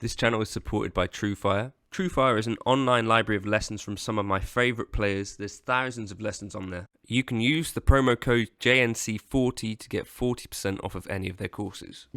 This channel is supported by TrueFire. TrueFire is an online library of lessons from some of my favourite players. There's thousands of lessons on there. You can use the promo code JNC40 to get 40% off of any of their courses.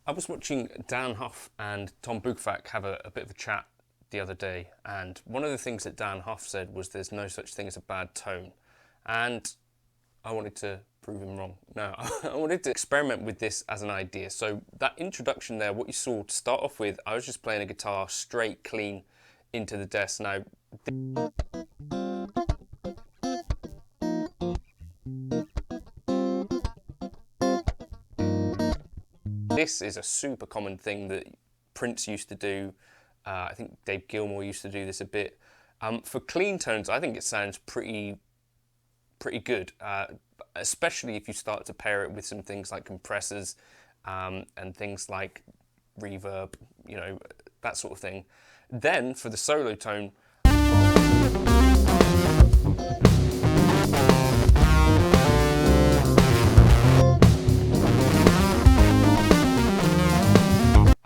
I was watching Dann Huff and Tom Bukovac have a bit of a chat the other day, and one of the things that Dann Huff said was there's no such thing as a bad tone, and I wanted to prove him wrong. No, I wanted to experiment with this as an idea. So that introduction there, what you saw to start off with, I was just playing a guitar straight, clean into the desk. Now, this is a super common thing that Prince used to do. I think Dave Gilmour used to do this a bit. For clean tones, I think it sounds pretty good, especially if you start to pair it with some things like compressors and things like reverb, you know, that sort of thing. Then for the solo tone,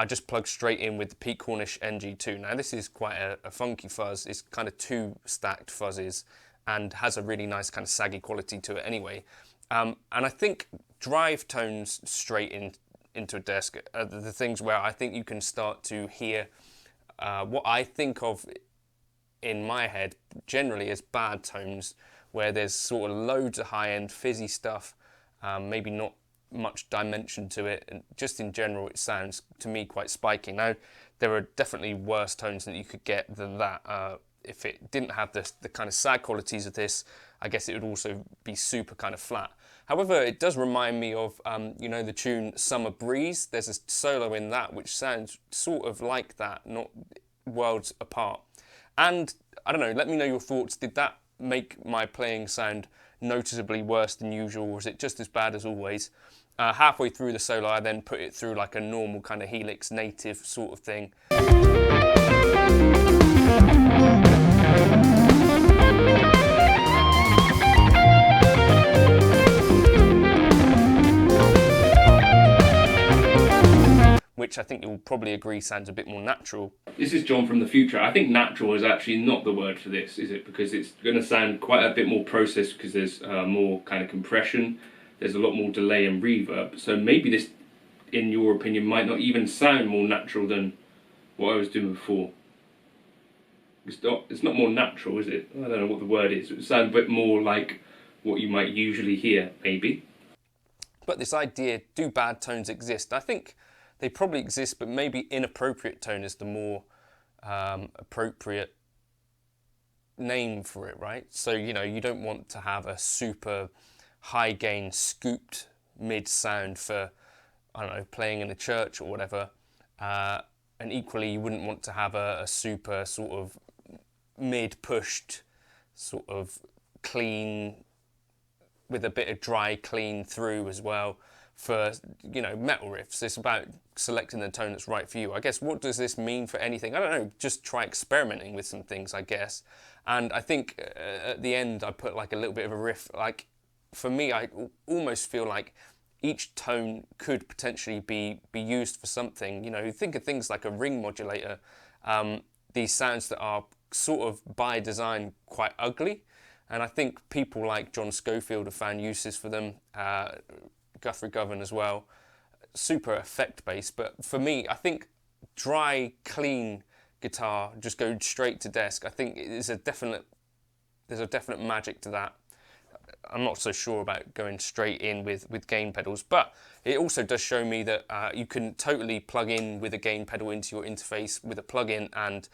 I just plug straight in with the Pete Cornish NG2. Now this is quite a funky fuzz. It's kind of two stacked fuzzes and has a really nice kind of saggy quality to it anyway. And I think drive tones straight into a desk are the things where I think you can start to hear what I think of in my head generally as bad tones, where there's sort of loads of high-end fizzy stuff, maybe not much dimension to it, and just in general it sounds to me quite spiky. Now there are definitely worse tones that you could get than that. If it didn't have the kind of sag qualities of this, I guess it would also be super kind of flat. However, it does remind me of you know, the tune Summer Breeze. There's a solo in that which sounds sort of like that, not worlds apart. And I don't know, let me know your thoughts. Did that make my playing sound noticeably worse than usual, or was it just as bad as always? Halfway through the solo, I then put it through like a normal kind of Helix native sort of thing. Which I think you'll probably agree sounds a bit more natural. This is John from the future. I think natural is actually not the word for this, is it? Because it's going to sound quite a bit more processed because there's more kind of compression, there's a lot more delay and reverb. So maybe this, in your opinion, might not even sound more natural than what I was doing before. It's not more natural, is it? I don't know what the word is. It sounds a bit more like what you might usually hear, maybe. But this idea, do bad tones exist? I think they probably exist, but maybe inappropriate tone is the more appropriate name for it, right? So, you know, you don't want to have a super high gain scooped mid sound for, I don't know, playing in a church or whatever. And equally, you wouldn't want to have a super sort of mid pushed, sort of clean, with a bit of dry clean through as well for, you know, metal riffs. It's about selecting the tone that's right for you. I guess, what does this mean for anything? I don't know, just try experimenting with some things, I guess. And I think at the end I put like a little bit of a riff. Like, for me, I almost feel like each tone could potentially be used for something. You know, think of things like a ring modulator, these sounds that are sort of by design quite ugly, and I think people like John Schofield have found uses for them, Guthrie Govan as well, super effect based. But for me, I think dry, clean guitar, just go straight to desk, I think there's a definite magic to that. I'm not so sure about going straight in with gain pedals, but it also does show me that you can totally plug in with a gain pedal into your interface with a plugin and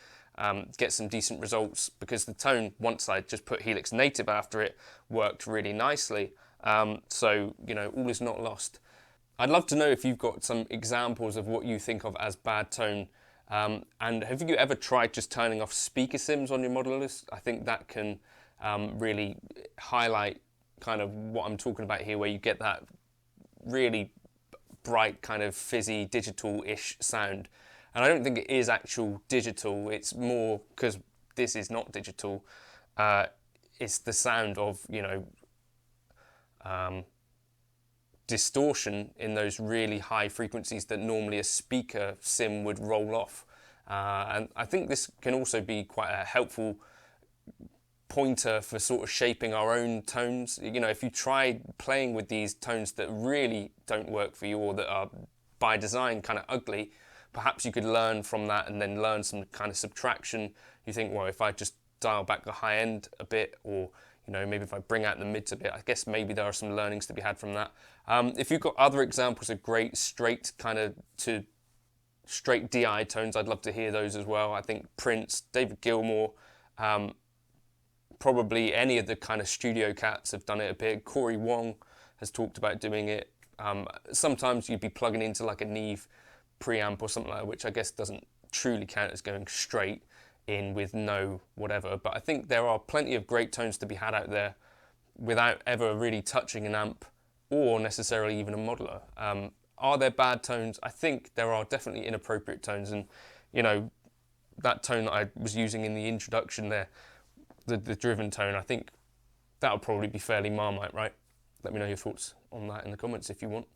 get some decent results, because the tone, once I just put Helix Native after it, worked really nicely. So, you know, all is not lost. I'd love to know if you've got some examples of what you think of as bad tone. And have you ever tried just turning off speaker sims on your modelers? I think that can really highlight kind of what I'm talking about here, where you get that really bright kind of fizzy digital-ish sound. And I don't think it is actual digital, it's more because this is not digital. It's the sound of, you know, distortion in those really high frequencies that normally a speaker sim would roll off. And I think this can also be quite a helpful pointer for sort of shaping our own tones. You know, if you try playing with these tones that really don't work for you, or that are by design kind of ugly, perhaps you could learn from that and then learn some kind of subtraction. You think, well, if I just dial back the high end a bit, or, you know, maybe if I bring out the mids a bit, I guess maybe there are some learnings to be had from that. If you've got other examples of great straight kind of to straight DI tones, I'd love to hear those as well. I think Prince, David Gilmour, probably any of the kind of studio cats have done it a bit. Corey Wong has talked about doing it. Sometimes you'd be plugging into like a Neve preamp or something like that, which I guess doesn't truly count as going straight in with no whatever. But I think there are plenty of great tones to be had out there without ever really touching an amp or necessarily even a modeler. Are there bad tones? I think there are definitely inappropriate tones, and, you know, that tone that I was using in the introduction there, the driven tone, I think that'll probably be fairly Marmite, right? Let me know your thoughts on that in the comments if you want.